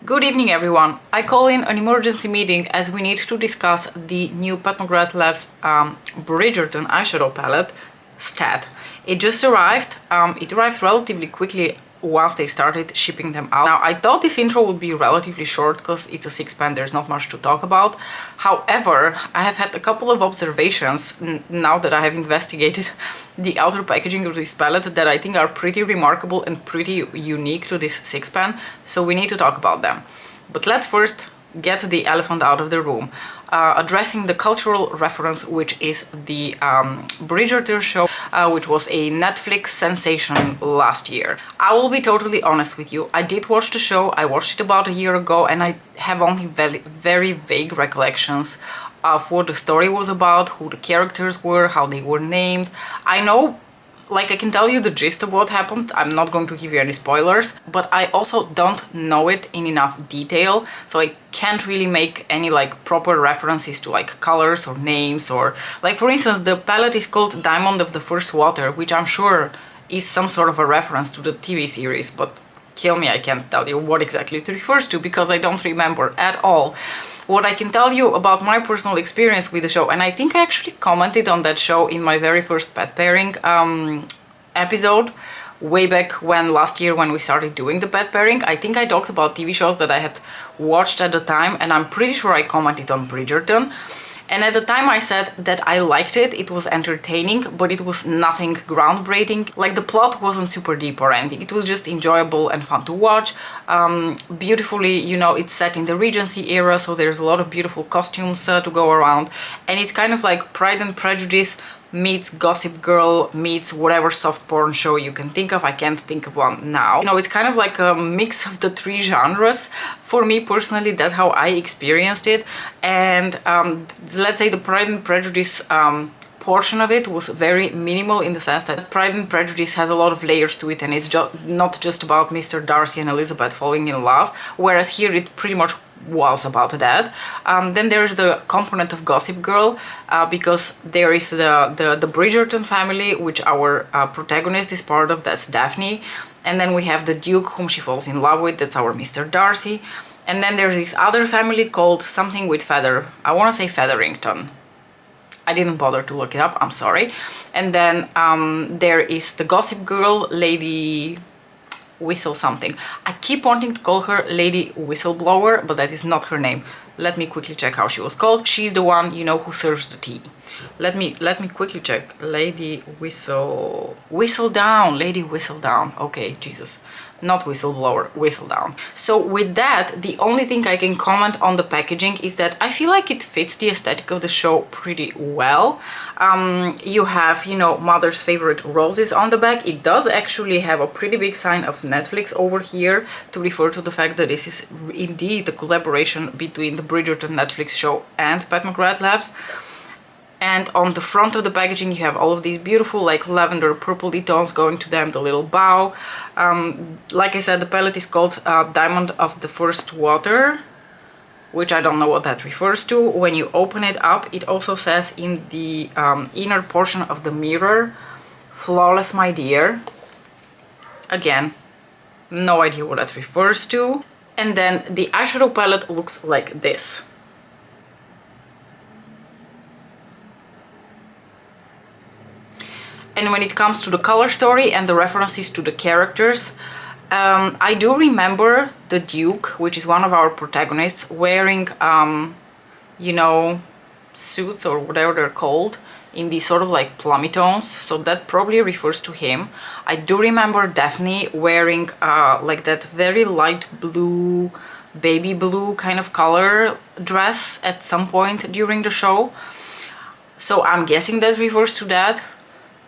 Good evening everyone. I call in an emergency meeting as we need to discuss the new Pat McGrath Labs Bridgerton eyeshadow palette, Stat. It just arrived. It arrived relatively quickly once they started shipping them out. Now, I thought this intro would be relatively short because it's a 6-pan, there's not much to talk about. However, I have had a couple of observations now that I have investigated the outer packaging of this palette that I think are pretty remarkable and pretty unique to this 6-pan, so we need to talk about them. But let's first get the elephant out of the room, addressing the cultural reference, which is the Bridgerton show, which was a Netflix sensation last year. I will be totally honest with you, I did watch the show. I watched it about a year ago and I have only very vague recollections of what the story was about, who the characters were, how they were named. I know, like, I can tell you the gist of what happened. I'm not going to give you any spoilers, but I also don't know it in enough detail, so I can't really make any like proper references to like colors or names, or like, for instance, the palette is called Diamond of the First Water, which I'm sure is some sort of a reference to the TV series, but kill me, I can't tell you what exactly it refers to because I don't remember at all. What I can tell you about my personal experience with the show, and I think I actually commented on that show in my very first pet pairing episode, way back when, last year when we started doing the pet pairing. I think I talked about TV shows that I had watched at the time, and I'm pretty sure I commented on Bridgerton. And at the time I said that I liked it, it was entertaining, but it was nothing groundbreaking. Like, the plot wasn't super deep or anything, it was just enjoyable and fun to watch. Beautifully, you know, it's set in the Regency era, so there's a lot of beautiful costumes to go around. And it's kind of like Pride and Prejudice meets Gossip Girl meets whatever soft porn show you can think of. I can't think of one now. You know, it's kind of like a mix of the three genres. For me personally, that's how I experienced it. And let's say the Pride and Prejudice portion of it was very minimal, in the sense that Pride and Prejudice has a lot of layers to it, and it's not just about Mr. Darcy and Elizabeth falling in love, whereas here it pretty much was about that. Then there's the component of Gossip Girl, because there is the Bridgerton family, which our protagonist is part of, that's Daphne. And then we have the Duke, whom she falls in love with, that's our Mr. Darcy. And then there's this other family called something with feather. I want to say Featherington. I didn't bother to look it up, I'm sorry. And then there is the Gossip Girl, Lady Whistle something. I keep wanting to call her Lady Whistleblower, but that is not her name. Let me quickly check how she was called. She's the one, you know, who serves the tea. Let me quickly check. Lady Whistledown. Lady Whistledown. Okay, Jesus. Not Whistleblower, Whistledown. So with that, the only thing I can comment on the packaging is that I feel like it fits the aesthetic of the show pretty well. You have, you know, mother's favorite roses on the back. It does actually have a pretty big sign of Netflix over here to refer to the fact that this is indeed a collaboration between the Bridgerton Netflix show and Pat McGrath Labs. And on the front of the packaging you have all of these beautiful like lavender purpley tones going to them, the little bow. Like I said, the palette is called Diamond of the First Water, which I don't know what that refers to. When you open it up, it also says in the inner portion of the mirror, Flawless My Dear. Again, no idea what that refers to. And then the eyeshadow palette looks like this. And when it comes to the color story and the references to the characters, I do remember the Duke, which is one of our protagonists, wearing, you know, suits or whatever they're called, in these sort of like plummy tones, so that probably refers to him. I do remember Daphne wearing like that very light blue, baby blue kind of color dress at some point during the show, so I'm guessing that refers to that.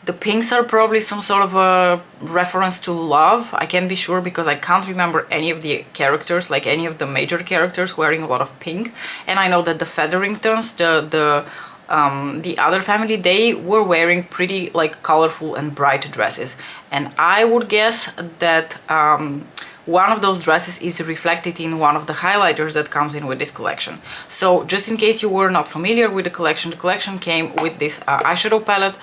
The pinks are probably some sort of a reference to love. I can't be sure because I can't remember any of the characters, like any of the major characters, wearing a lot of pink. And I know that the Featheringtons, the other family, they were wearing pretty like colorful and bright dresses. And I would guess that one of those dresses is reflected in one of the highlighters that comes in with this collection. So just in case you were not familiar with the collection came with this eyeshadow palette,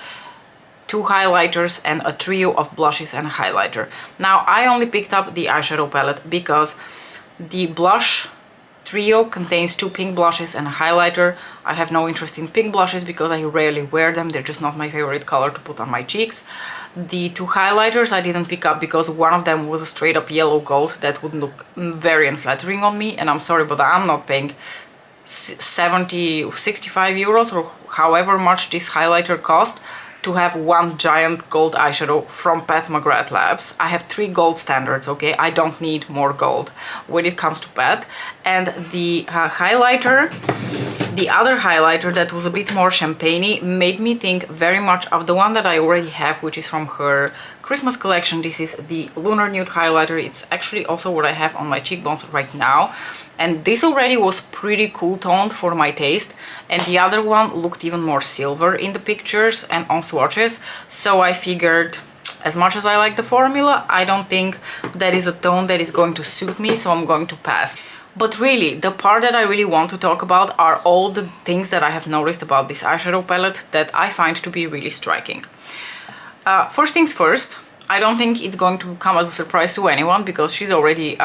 2 highlighters and a trio of blushes and a highlighter. Now, I only picked up the eyeshadow palette because The blush trio contains 2 pink blushes and a highlighter. I have no interest in pink blushes because I rarely wear them. They're just not my favorite color to put on my cheeks. The 2 highlighters I didn't pick up because one of them was a straight up yellow gold that would look very unflattering on me, and I'm sorry, but I'm not paying 70, 65 euros or however much this highlighter cost to have one giant gold eyeshadow from Pat McGrath Labs. I have 3 gold standards, okay? I don't need more gold when it comes to Pat. And the highlighter, the other highlighter that was a bit more champagne-y, made me think very much of the one that I already have, which is from her Christmas collection. This is the Lunar Nude highlighter. It's actually also what I have on my cheekbones right now. And this already was pretty cool toned for my taste, and the other one looked even more silver in the pictures and on swatches, so I figured, as much as I like the formula, I don't think that is a tone that is going to suit me, so I'm going to pass. But really, the part that I really want to talk about are all the things that I have noticed about this eyeshadow palette that I find to be really striking. First things first, I don't think it's going to come as a surprise to anyone because she's already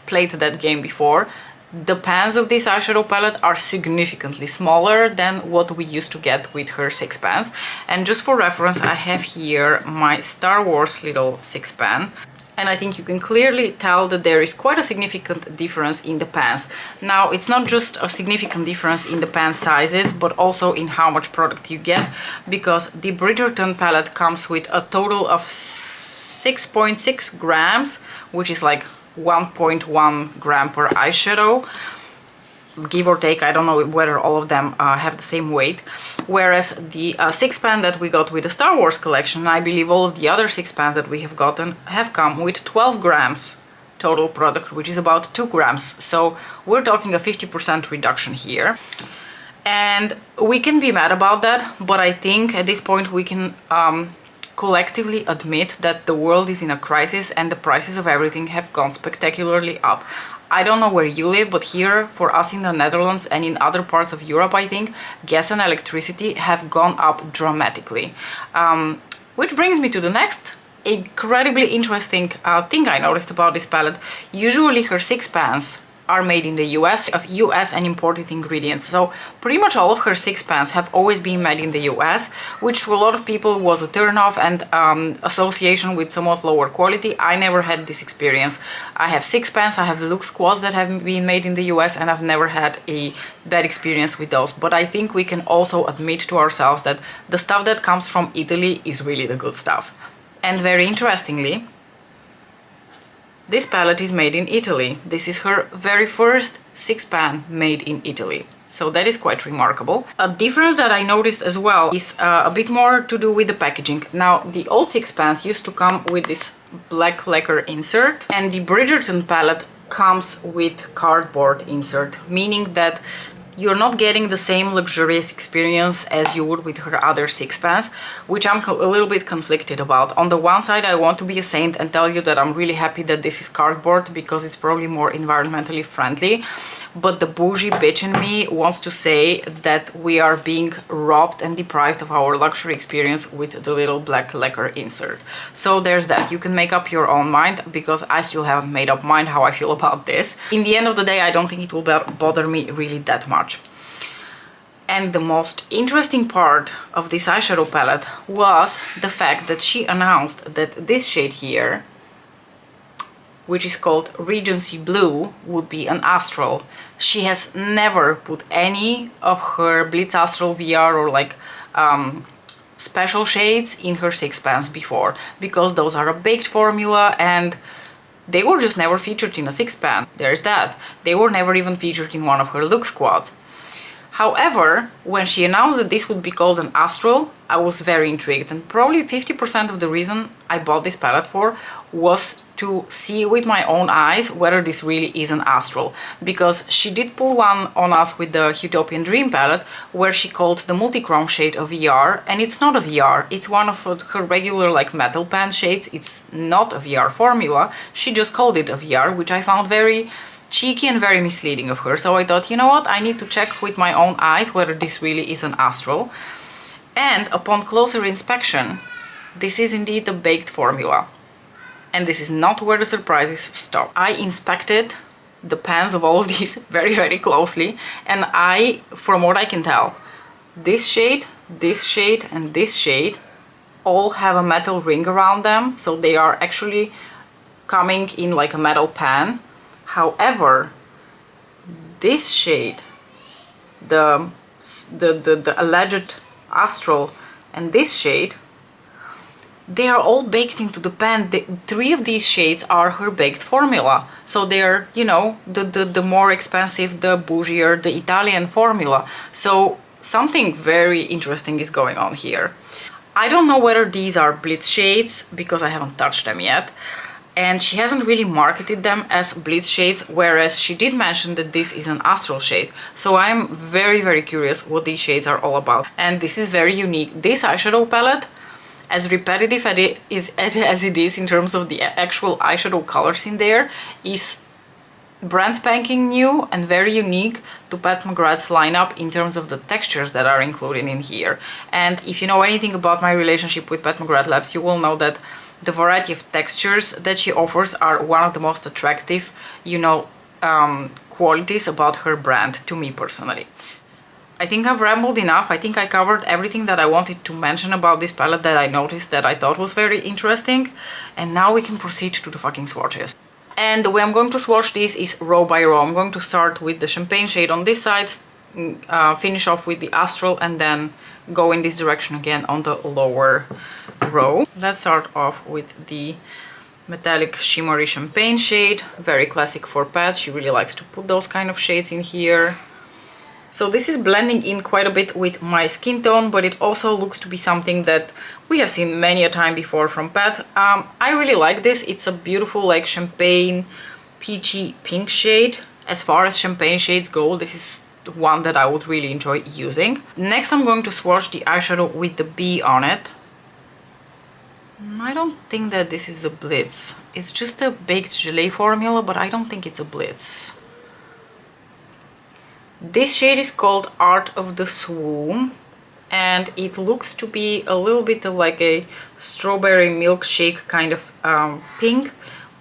played that game before. The pans of this eyeshadow palette are significantly smaller than what we used to get with her 6 pans. And just for reference, I have here my Star Wars little 6 pan. And I think you can clearly tell that there is quite a significant difference in the pans. Now, it's not just a significant difference in the pan sizes, but also in how much product you get, because the Bridgerton palette comes with a total of 6.6 grams, which is like 1.1 gram per eyeshadow, give or take. I don't know whether all of them have the same weight, whereas the 6 pan that we got with the Star Wars collection, I believe all of the other 6 pans that we have gotten have come with 12 grams total product, which is about 2 grams, so we're talking a 50% reduction here. And we can be mad about that, but I think at this point we can collectively admit that the world is in a crisis and the prices of everything have gone spectacularly up. I don't know where you live, but here for us in the Netherlands and in other parts of Europe, I think gas and electricity have gone up dramatically. Which brings me to the next incredibly interesting thing I noticed about this palette. Usually her 6 pans are made in the US, of US and imported ingredients. So pretty much all of her 6 pans have always been made in the US, which to a lot of people was a turn-off and association with somewhat lower quality. I never had this experience. I have 6 pans, I have Look Squads that have been made in the US, and I've never had a bad experience with those. But I think we can also admit to ourselves that the stuff that comes from Italy is really the good stuff. And very interestingly, this palette is made in Italy. This is her very first 6 pan made in Italy. So that is quite remarkable. A difference that I noticed as well is a bit more to do with the packaging. Now, the old 6 pans used to come with this black lacquer insert, and the Bridgerton palette comes with cardboard insert, meaning that you're not getting the same luxurious experience as you would with her other 6 pans, which I'm a little bit conflicted about. On the one side, I want to be a saint and tell you that I'm really happy that this is cardboard because it's probably more environmentally friendly. But the bougie bitch in me wants to say that we are being robbed and deprived of our luxury experience with the little black lacquer insert. So there's that. You can make up your own mind, because I still haven't made up mind how I feel about this. In the end of the day, I don't think it will bother me really that much. And the most interesting part of this eyeshadow palette was the fact that she announced that this shade here, which is called Regency Blue, would be an Astral. She has never put any of her Blitz Astral VR or like special shades in her 6 pans before, because those are a baked formula and they were just never featured in a 6 pan. There's that. They were never even featured in one of her look squads. However, when she announced that this would be called an Astral, I was very intrigued, and probably 50% of the reason I bought this palette for was to see with my own eyes whether this really is an Astral, because she did pull one on us with the Utopian Dream palette, where she called the multichrome shade a VR, and it's not a VR, it's one of her regular like metal pan shades. It's not a VR formula, she just called it a VR, which I found very cheeky and very misleading of her. So I thought, you know what, I need to check with my own eyes whether this really is an Astral. And upon closer inspection, this is indeed a baked formula. And this is not where the surprises stop. I inspected the pans of all of these very, very closely, and from what I can tell, this shade, and this shade all have a metal ring around them, so they are actually coming in like a metal pan. However, this shade, the alleged Astral, and this shade, they are all baked into the pan. Three of these shades are her baked formula. So they're, you know, the more expensive, the bougier, the Italian formula. So something very interesting is going on here. I don't know whether these are Blitz shades because I haven't touched them yet. And she hasn't really marketed them as Blitz shades, whereas she did mention that this is an Astral shade. So I'm very, very curious what these shades are all about. And this is very unique. This eyeshadow palette, as repetitive as it is in terms of the actual eyeshadow colors in there, is brand spanking new and very unique to Pat McGrath's lineup in terms of the textures that are included in here. And if you know anything about my relationship with Pat McGrath Labs, you will know that the variety of textures that she offers are one of the most attractive, you know, qualities about her brand to me personally. I think I've rambled enough. I think I covered everything that I wanted to mention about this palette that I noticed that I thought was very interesting. And now we can proceed to the fucking swatches. And the way I'm going to swatch this is row by row. I'm going to start with the champagne shade on this side, finish off with the Astral, and then go in this direction again on the lower row. Let's start off with the metallic shimmery champagne shade. Very classic for Pat. She really likes to put those kind of shades in here. So this is blending in quite a bit with my skin tone, but it also looks to be something that we have seen many a time before from Pat. I really like this. It's a beautiful like champagne peachy pink shade. As far as champagne shades go, this is one that I would really enjoy using. Next, I'm going to swatch the eyeshadow with the bee on it. I don't think that this is a Blitz. It's just a baked gelée formula, but I don't think it's a Blitz. This shade is called Art of the Swoon, and it looks to be a little bit of like a strawberry milkshake kind of pink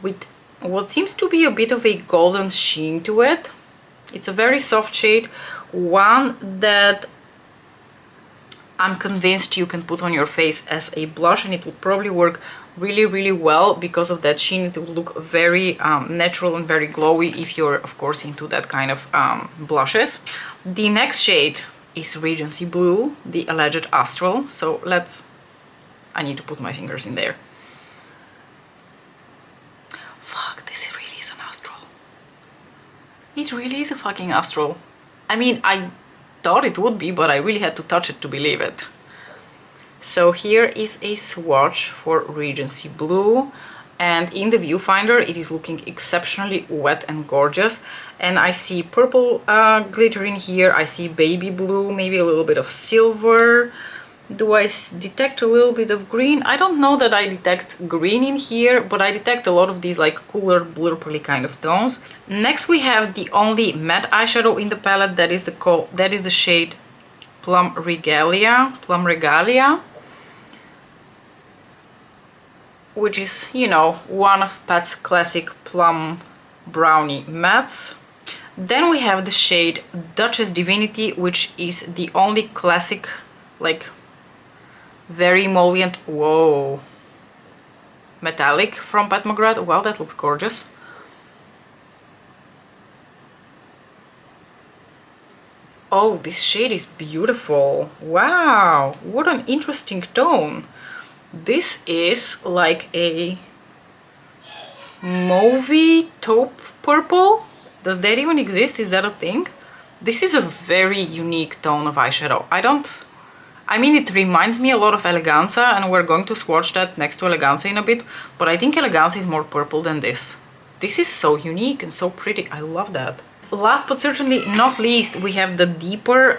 with what seems to be a bit of a golden sheen to it. It's a very soft shade, one that I'm convinced you can put on your face as a blush, and it would probably work really, really well because of that sheen. It will look very natural and very glowy if you're, of course, into that kind of blushes. The next shade is Regency Blue, the alleged Astral. So I need to put my fingers in there. Fuck, this really is an Astral. It really is a fucking Astral. I mean, I thought it would be, but I really had to touch it to believe it. So here is a swatch for Regency Blue, and in the viewfinder it is looking exceptionally wet and gorgeous. And I see purple glitter in here, I see baby blue, maybe a little bit of silver. Do I detect a little bit of green? I don't know that I detect green in here, but I detect a lot of these like cooler blurply kind of tones. Next we have the only matte eyeshadow in the palette, that is the shade Plum Regalia, which is, you know, one of Pat's classic plum brownie mattes. Then we have the shade Duchess Divinity, which is the only classic, like, very emollient, whoa, metallic from Pat McGrath. Wow, that looks gorgeous. Oh, this shade is beautiful. Wow, what an interesting tone. This is like a mauvey taupe purple. Does that even exist? Is that a thing? This is a very unique tone of eyeshadow. I mean, it reminds me a lot of Eleganza, and we're going to swatch that next to Eleganza in a bit, but I think Eleganza is more purple than this. This is so unique and so pretty. I love that. Last but certainly not least, we have the deeper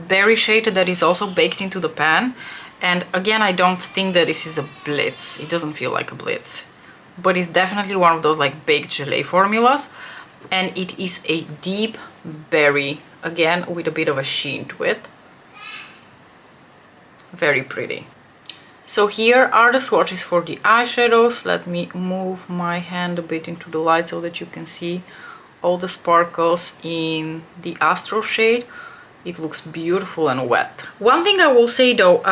berry shade that is also baked into the pan. And again, I don't think that this is a Blitz. It doesn't feel like a Blitz. But it's definitely one of those like baked gelée formulas. And it is a deep berry, again with a bit of a sheen to it. Very pretty. So here are the swatches for the eyeshadows. Let me move my hand a bit into the light so that you can see all the sparkles in the Astral shade. It looks beautiful and wet. One thing I will say though,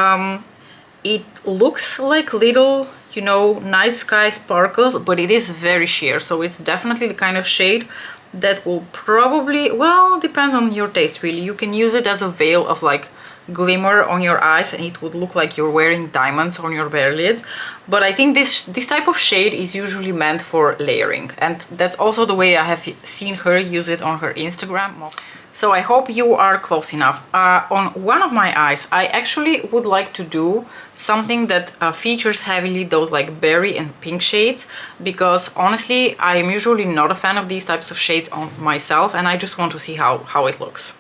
it looks like little, you know, night sky sparkles, but it is very sheer, so it's definitely the kind of shade that will probably, well, depends on your taste really. You can use it as a veil of like glimmer on your eyes and it would look like you're wearing diamonds on your bare lids. But I think this type of shade is usually meant for layering, and that's also the way I have seen her use it on her Instagram. So I hope you are close enough. On one of my eyes, I actually would like to do something that features heavily those like berry and pink shades, because honestly, I am usually not a fan of these types of shades on myself, and I just want to see how it looks.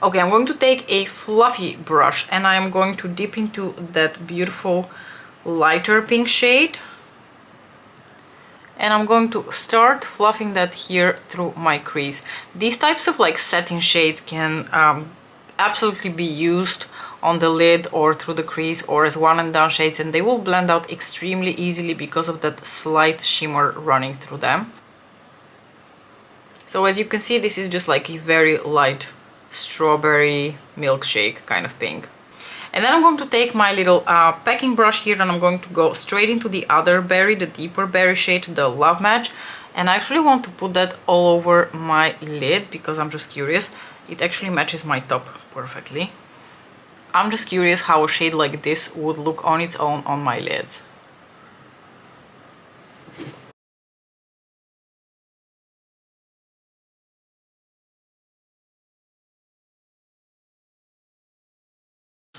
Okay, I'm going to take a fluffy brush and I'm going to dip into that beautiful lighter pink shade. And I'm going to start fluffing that here through my crease. These types of like satin shades can absolutely be used on the lid or through the crease or as one and done shades, and they will blend out extremely easily because of that slight shimmer running through them. So as you can see, this is just like a very light strawberry milkshake kind of pink. And then I'm going to take my little packing brush here and I'm going to go straight into the other berry, the deeper berry shade, the Love Match. And I actually want to put that all over my lid because I'm just curious. It actually matches my top perfectly. I'm just curious how a shade like this would look on its own on my lids.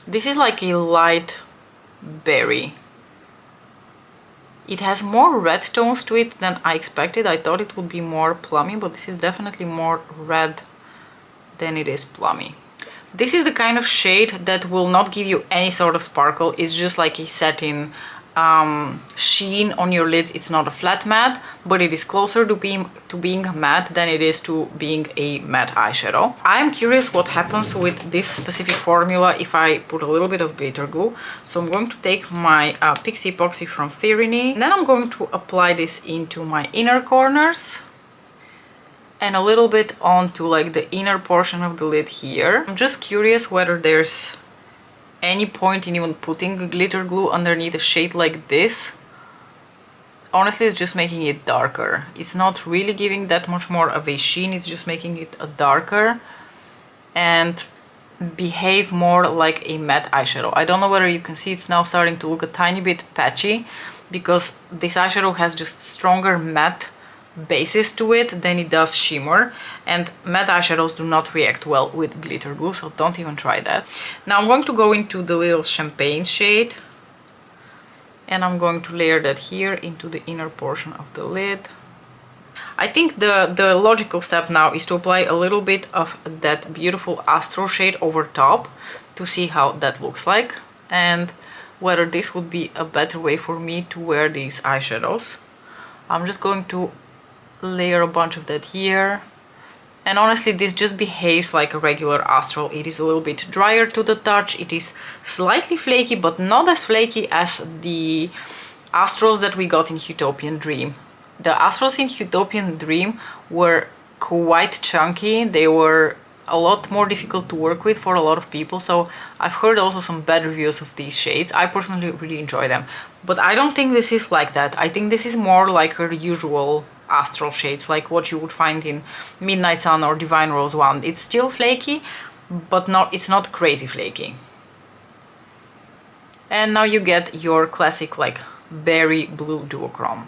This is like a light berry. It has more red tones to it than I expected. I thought it would be more plummy, but this is definitely more red than it is plummy. This is the kind of shade that will not give you any sort of sparkle. It's just like a satin sheen on your lids. It's not a flat matte, but it is closer to being matte than it is to being a matte eyeshadow. I'm curious what happens with this specific formula if I put a little bit of glitter glue. So I'm going to take my Pixie Epoxy from Firini, and then I'm going to apply this into my inner corners and a little bit onto like the inner portion of the lid here. I'm just curious whether there's any point in even putting glitter glue underneath a shade like this. Honestly, it's just making it darker. It's not really giving that much more of a sheen, it's just making it darker and behave more like a matte eyeshadow. I don't know whether you can see it's now starting to look a tiny bit patchy because this eyeshadow has just stronger matte basis to it than it does shimmer, and matte eyeshadows do not react well with glitter glue, so don't even try that. Now I'm going to go into the little champagne shade and I'm going to layer that here into the inner portion of the lid. I think the logical step now is to apply a little bit of that beautiful Astral shade over top to see how that looks like and whether this would be a better way for me to wear these eyeshadows. I'm just going to layer a bunch of that here, and honestly this just behaves like a regular Astral. It is a little bit drier to the touch, it is slightly flaky but not as flaky as the Astrals that we got in Utopian Dream. The Astrals in Utopian Dream were quite chunky, they were a lot more difficult to work with for a lot of people, so I've heard also some bad reviews of these shades. I personally really enjoy them, but I don't think this is like that. I think this is more like her usual Astral shades, like what you would find in Midnight Sun or Divine Rose Wand. It's still flaky, but it's not crazy flaky. And now you get your classic like berry blue duochrome.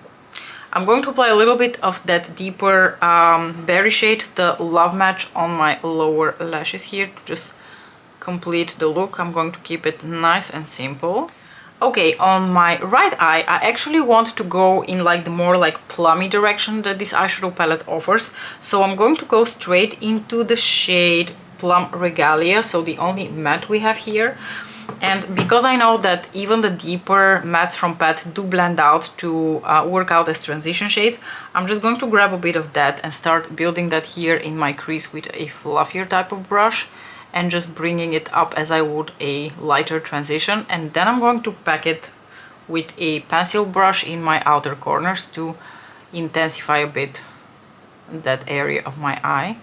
I'm going to apply a little bit of that deeper berry shade, the Love Match, on my lower lashes here to just complete the look. I'm going to keep it nice and simple. Okay, on my right eye, I actually want to go in like the more like plummy direction that this eyeshadow palette offers. So I'm going to go straight into the shade Plum Regalia, so the only matte we have here. And because I know that even the deeper mattes from Pat do blend out to work out as transition shades, I'm just going to grab a bit of that and start building that here in my crease with a fluffier type of brush and just bringing it up as I would a lighter transition. And then I'm going to pack it with a pencil brush in my outer corners to intensify a bit that area of my eye.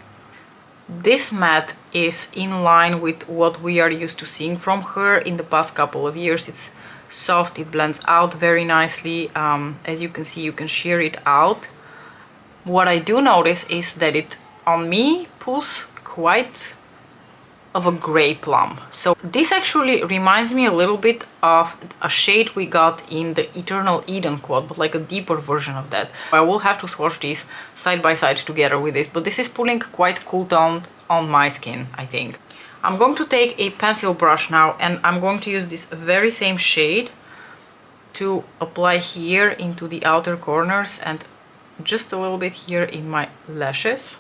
This matte is in line with what we are used to seeing from her in the past couple of years. It's soft, it blends out very nicely. As you can see, you can sheer it out. What I do notice is that it, on me, pulls quite of a gray plum. So this actually reminds me a little bit of a shade we got in the Eternal Eden quad, but like a deeper version of that. I will have to swatch these side by side together with this, but this is pulling quite cool toned on my skin, I think. I'm going to take a pencil brush now, and I'm going to use this very same shade to apply here into the outer corners and just a little bit here in my lashes.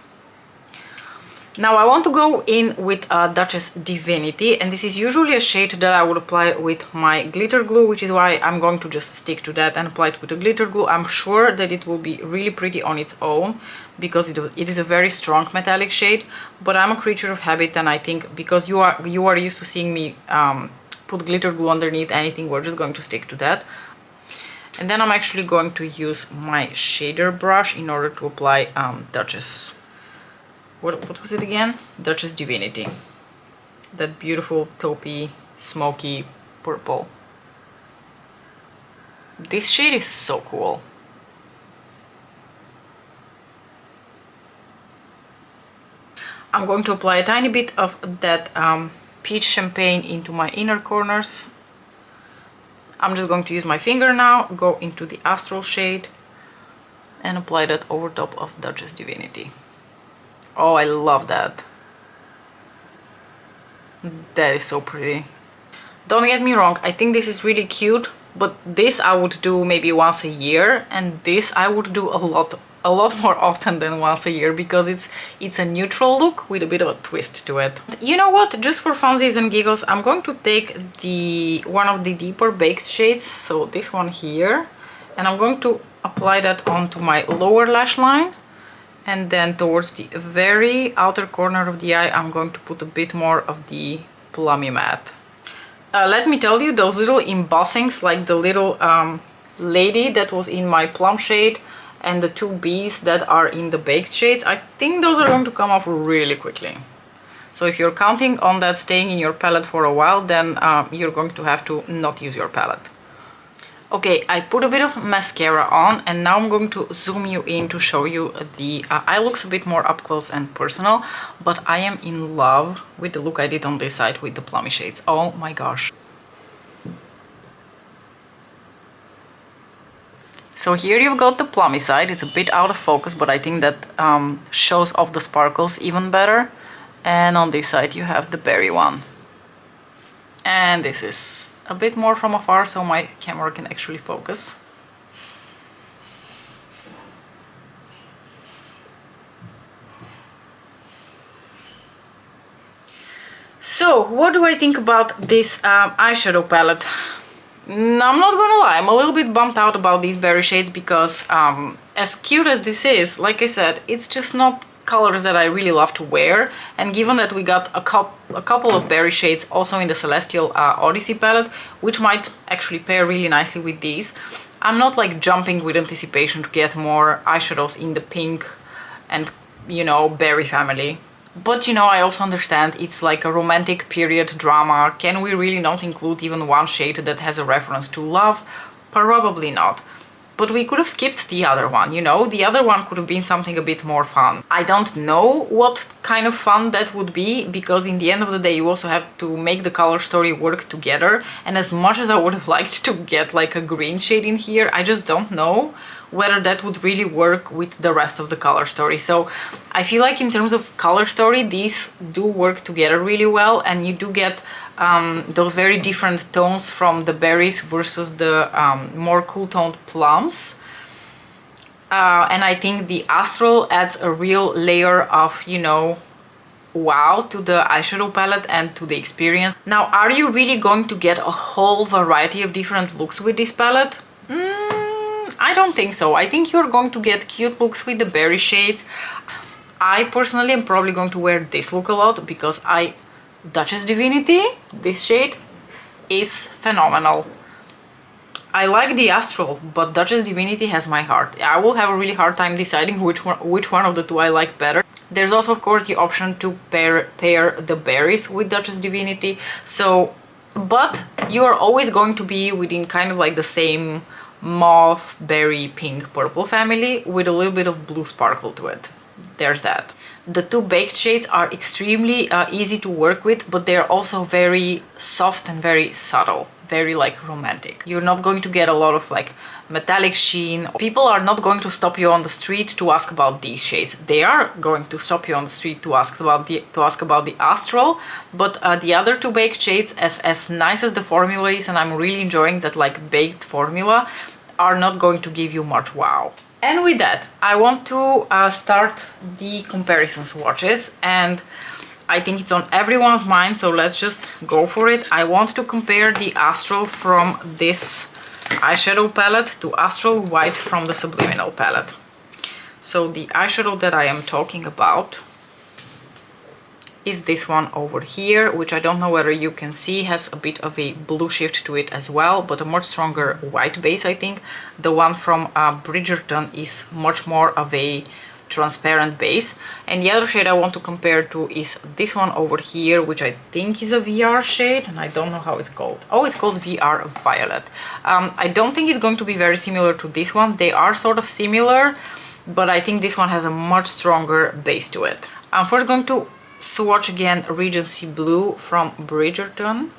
Now I want to go in with Duchess Divinity, and this is usually a shade that I would apply with my glitter glue, which is why I'm going to just stick to that and apply it with the glitter glue. I'm sure that it will be really pretty on its own because it is a very strong metallic shade, but I'm a creature of habit, and I think because you are used to seeing me put glitter glue underneath anything, we're just going to stick to that. And then I'm actually going to use my shader brush in order to apply Duchess. What was it again? Duchess Divinity. That beautiful taupey, smoky purple. This shade is so cool. I'm going to apply a tiny bit of that peach champagne into my inner corners. I'm just going to use my finger now, go into the Astral shade and apply that over top of Duchess Divinity. Oh, I love that. That is so pretty. Don't get me wrong, I think this is really cute, but this I would do maybe once a year, and this I would do a lot more often than once a year, because it's a neutral look with a bit of a twist to it. You know what? Just for funsies and giggles, I'm going to take one of the deeper baked shades, so this one here, and I'm going to apply that onto my lower lash line. And then towards the very outer corner of the eye, I'm going to put a bit more of the plummy matte. Let me tell you, those little embossings, like the little lady that was in my plum shade and the two bees that are in the baked shades, I think those are going to come off really quickly. So if you're counting on that staying in your palette for a while, then you're going to have to not use your palette. Okay, I put a bit of mascara on, and now I'm going to zoom you in to show you the eye looks a bit more up close and personal, but I am in love with the look I did on this side with the plummy shades. Oh my gosh. So here you've got the plummy side. It's a bit out of focus, but I think that shows off the sparkles even better. And on this side you have the berry one. And this is a bit more from afar, so my camera can actually focus. So, what do I think about this eyeshadow palette? I'm not gonna lie, I'm a little bit bummed out about these berry shades because as cute as this is, like I said, it's just not colors that I really love to wear, and given that we got a couple of berry shades also in the Celestial Odyssey palette, which might actually pair really nicely with these, I'm not like jumping with anticipation to get more eyeshadows in the pink and, you know, berry family. But, you know, I also understand it's like a romantic period drama. Can we really not include even one shade that has a reference to love? Probably not. But we could have skipped the other one, you know? The other one could have been something a bit more fun. I don't know what kind of fun that would be, because in the end of the day you also have to make the color story work together, and as much as I would have liked to get like a green shade in here, I just don't know whether that would really work with the rest of the color story. So I feel like in terms of color story, these do work together really well, and you do get those very different tones from the berries versus the more cool toned plums. And I think the Astral adds a real layer of, you know, wow to the eyeshadow palette and to the experience. Now, are you really going to get a whole variety of different looks with this palette? I don't think so. I think you're going to get cute looks with the berry shades. I personally am probably going to wear this look a lot because Duchess Divinity, this shade, is phenomenal. I like the Astral, but Duchess Divinity has my heart. I will have a really hard time deciding which one of the two I like better. There's also, of course, the option to pair the berries with Duchess Divinity. So, but you are always going to be within kind of like the same mauve, berry, pink, purple family with a little bit of blue sparkle to it. There's that. The two baked shades are extremely easy to work with, but they're also very soft and very subtle, very like romantic. You're not going to get a lot of like metallic sheen. People are not going to stop you on the street to ask about these shades. They are going to stop you on the street to ask about the Astral, but the other two baked shades, as nice as the formula is, and I'm really enjoying that like baked formula, are not going to give you much wow. And with that, I want to start the comparison swatches, and I think it's on everyone's mind, so let's just go for it. I want to compare the Astral from this eyeshadow palette to Astral White from the Subliminal palette. So the eyeshadow that I am talking about is this one over here, which I don't know whether you can see, has a bit of a blue shift to it as well, but a much stronger white base, I think. The one from Bridgerton is much more of a transparent base. And the other shade I want to compare to is this one over here, which I think is a VR shade, and I don't know how it's called. Oh, it's called VR Violet. I don't think it's going to be very similar to this one. They are sort of similar, but I think this one has a much stronger base to it. I'm first going to swatch again Regency Blue from Bridgerton,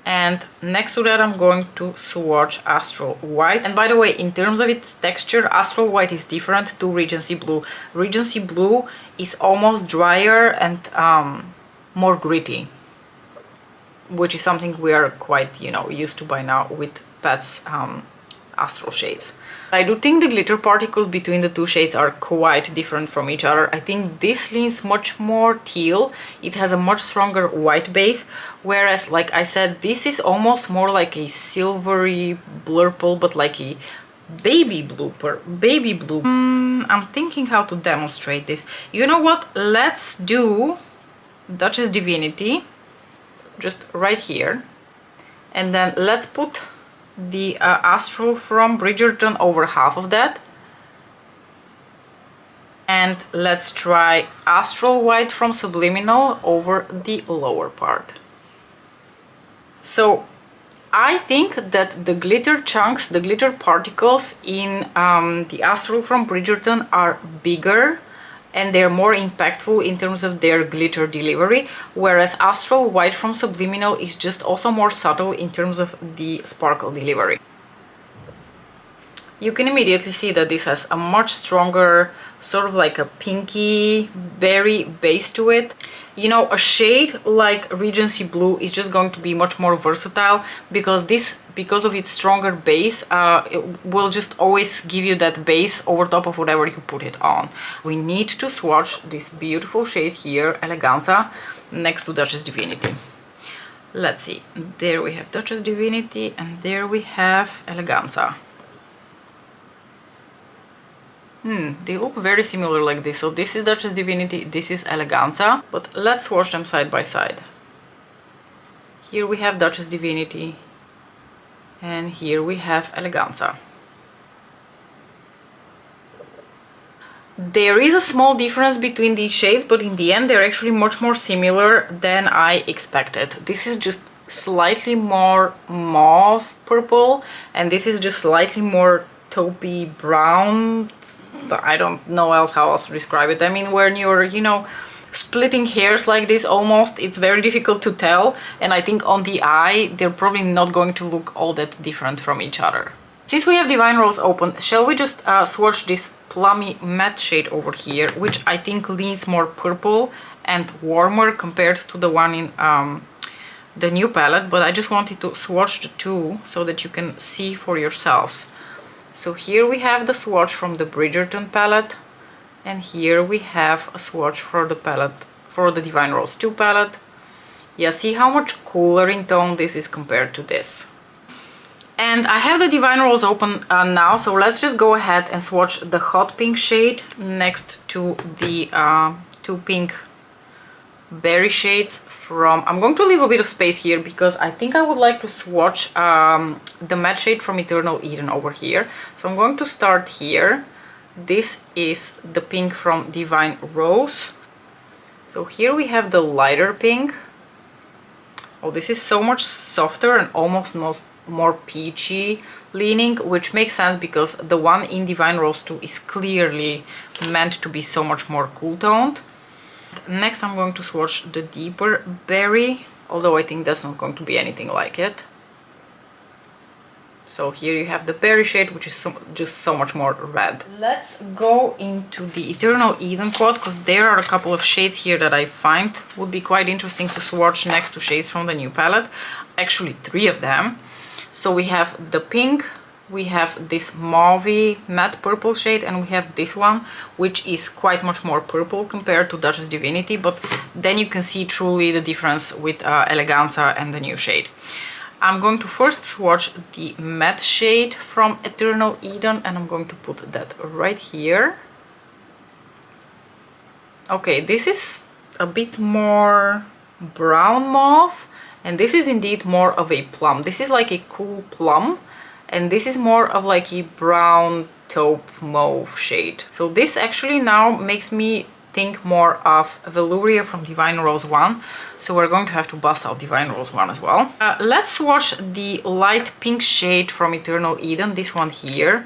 and next to that I'm going to swatch Astral White. And by the way, in terms of its texture, Astral White is different to Regency Blue. Regency Blue is almost drier and more gritty, which is something we are quite, you know, used to by now with Pat's Astral shades. I do think the glitter particles between the two shades are quite different from each other. I think this leans much more teal. It has a much stronger white base, whereas, like I said, this is almost more like a silvery blurple, but like a baby blue. I'm thinking how to demonstrate this. You know what? Let's do Duchess Divinity just right here, and then let's put the Astral from Bridgerton over half of that, and let's try Astral White from Subliminal over the lower part. So I think that the glitter chunks, the glitter particles in the Astral from Bridgerton are bigger and they're more impactful in terms of their glitter delivery, whereas Astral White from Subliminal is just also more subtle in terms of the sparkle delivery. You can immediately see that this has a much stronger, sort of like a pinky berry base to it. You know, a shade like Regency Blue is just going to be much more versatile because of its stronger base. It will just always give you that base over top of whatever you put it on. We need to swatch this beautiful shade here, Eleganza, next to Duchess Divinity. Let's see, there we have Duchess Divinity and there we have Eleganza. They look very similar like this. So this is Duchess Divinity, this is Eleganza, but let's swatch them side by side. Here we have Duchess Divinity and here we have Eleganza. There is a small difference between these shades, but in the end they're actually much more similar than I expected. This is just slightly more mauve purple and this is just slightly more taupey brown. I don't know how else to describe it. I mean, when you're, you know, splitting hairs like this almost, it's very difficult to tell, and I think on the eye they're probably not going to look all that different from each other. Since we have Divine Rose open, shall we just swatch this plummy matte shade over here, which I think leans more purple and warmer compared to the one in the new palette, but I just wanted to swatch the two so that you can see for yourselves. So here we have the swatch from the Bridgerton palette, and here we have a swatch for the palette, for the Divine Rose 2 palette. Yeah, see how much cooler in tone this is compared to this. And I have the Divine Rose open now, so let's just go ahead and swatch the hot pink shade next to the two pink berry shades from... I'm going to leave a bit of space here because I think I would like to swatch the matte shade from Eternal Eden over here. So I'm going to start here. This is the pink from Divine Rose. So here we have the lighter pink. Oh, this is so much softer and almost more peachy leaning, which makes sense because the one in Divine Rose 2 is clearly meant to be so much more cool toned. Next I'm going to swatch the deeper berry, although I think that's not going to be anything like it. So here you have the berry shade, which is just so much more red. Let's go into the Eternal Eden quad, because there are a couple of shades here that I find would be quite interesting to swatch next to shades from the new palette. Actually 3 of them. So we have the pink, we have this mauve matte purple shade, and we have this one, which is quite much more purple compared to Duchess Divinity, but then you can see truly the difference with Eleganza and the new shade. I'm going to first swatch the matte shade from Eternal Eden, and I'm going to put that right here. Okay, this is a bit more brown mauve, and this is indeed more of a plum. This is like a cool plum, and this is more of like a brown taupe mauve shade. So this actually now makes me think more of Velouria from Divine Rose 1. So we're going to have to bust out Divine Rose 1 as well. Let's swatch the light pink shade from Eternal Eden, this one here,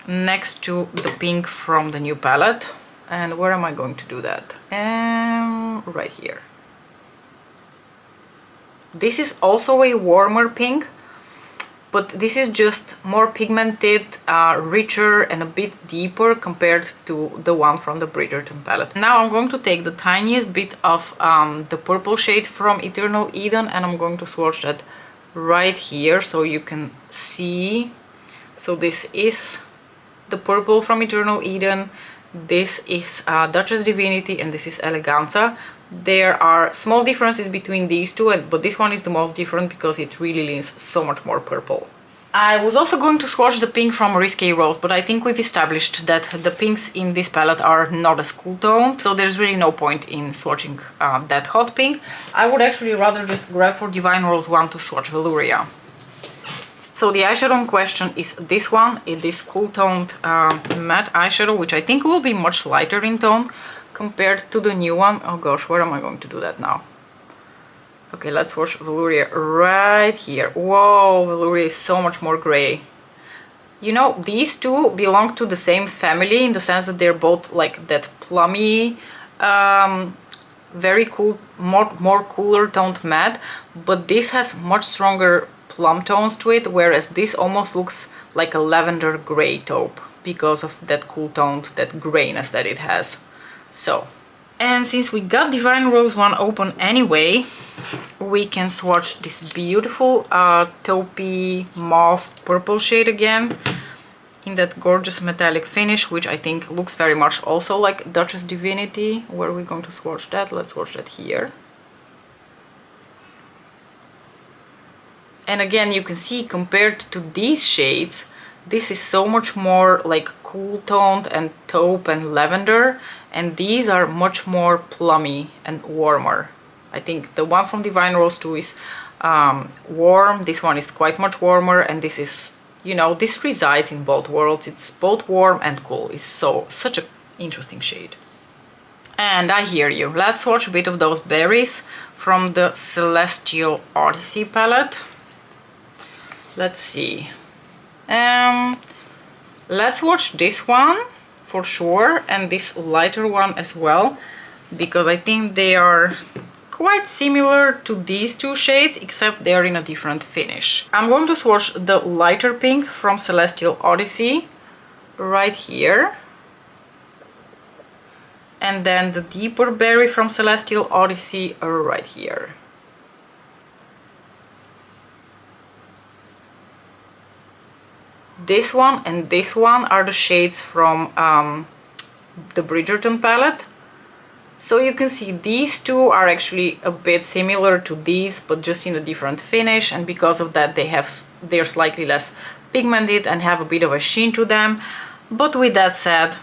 next to the pink from the new palette. And where am I going to do that? Right here. This is also a warmer pink, but this is just more pigmented, richer and a bit deeper compared to the one from the Bridgerton palette. Now I'm going to take the tiniest bit of the purple shade from Eternal Eden, and I'm going to swatch that right here so you can see. So this is the purple from Eternal Eden, this is Duchess Divinity, and this is Eleganza. There are small differences between these two, but this one is the most different because it really leans so much more purple. I was also going to swatch the pink from Risque Rose, but I think we've established that the pinks in this palette are not as cool toned, so there's really no point in swatching that hot pink. I would actually rather just grab for Divine Rose 1 to swatch Velouria. So the eyeshadow in question is this one, this cool toned matte eyeshadow, which I think will be much lighter in tone compared to the new one. Oh gosh, where am I going to do that now? Okay, let's watch Velouria right here. Whoa, Velouria is so much more gray. You know, these two belong to the same family in the sense that they're both like that plummy, very cool, more cooler toned matte, but this has much stronger plum tones to it, whereas this almost looks like a lavender gray taupe because of that cool toned, that grayness that it has. So, and since we got Divine Rose 1 open anyway, we can swatch this beautiful taupey mauve purple shade again in that gorgeous metallic finish, which I think looks very much also like Duchess Divinity. Where are we going to swatch that? Let's swatch that here. And again, you can see compared to these shades, this is so much more like cool toned and taupe and lavender, and these are much more plummy and warmer. I think the one from Divine Rose 2 is warm, this one is quite much warmer, and this is, you know, this resides in both worlds. It's both warm and cool. It's such an interesting shade. And I hear you. Let's swatch a bit of those berries from the Celestial Odyssey palette. Let's see. Let's watch this one for sure, and this lighter one as well, because I think they are quite similar to these two shades, except they're in a different finish. I'm going to swatch the lighter pink from Celestial Odyssey right here, and then the deeper berry from Celestial Odyssey right here. This one and this one are the shades from the Bridgerton palette. So you can see these two are actually a bit similar to these, but just in a different finish, and because of that they're slightly less pigmented and have a bit of a sheen to them. But with that said,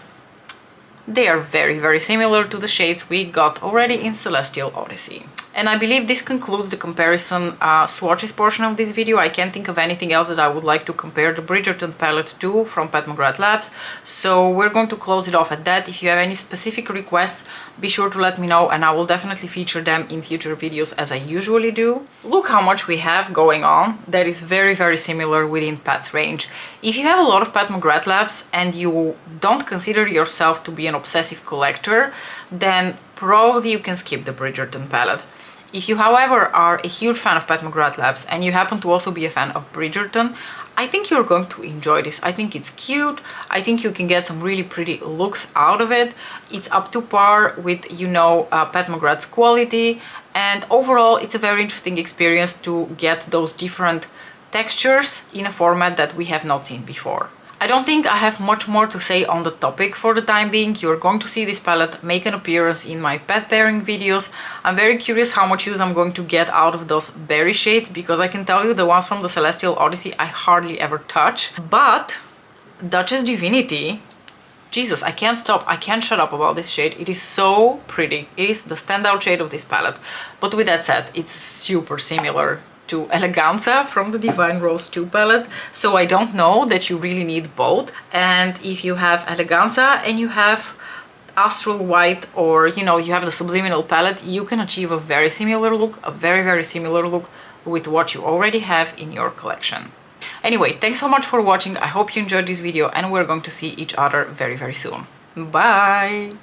they are very, very similar to the shades we got already in Celestial Odyssey. And I believe this concludes the comparison swatches portion of this video. I can't think of anything else that I would like to compare the Bridgerton palette to from Pat McGrath Labs. So we're going to close it off at that. If you have any specific requests, be sure to let me know and I will definitely feature them in future videos as I usually do. Look how much we have going on that is very, very similar within Pat's range. If you have a lot of Pat McGrath Labs and you don't consider yourself to be an obsessive collector, then probably you can skip the Bridgerton palette. If you, however, are a huge fan of Pat McGrath Labs and you happen to also be a fan of Bridgerton, I think you're going to enjoy this. I think it's cute. I think you can get some really pretty looks out of it. It's up to par with, you know, Pat McGrath's quality. And overall, it's a very interesting experience to get those different textures in a format that we have not seen before. I don't think I have much more to say on the topic for the time being. You're going to see this palette make an appearance in my pet pairing videos. I'm very curious how much use I'm going to get out of those berry shades, because I can tell you the ones from the Celestial Odyssey I hardly ever touch. But Duchess Divinity, Jesus, I can't stop, I can't shut up about this shade. It is so pretty. It is the standout shade of this palette. But with that said, it's super similar to Eleganza from the Divine Rose 2 palette, so I don't know that you really need both. And if you have Eleganza and you have Astral White, or you know, you have the Subliminal palette, you can achieve a very similar look, a very, very similar look with what you already have in your collection. Anyway, thanks so much for watching. I hope you enjoyed this video and we're going to see each other very, very soon. Bye!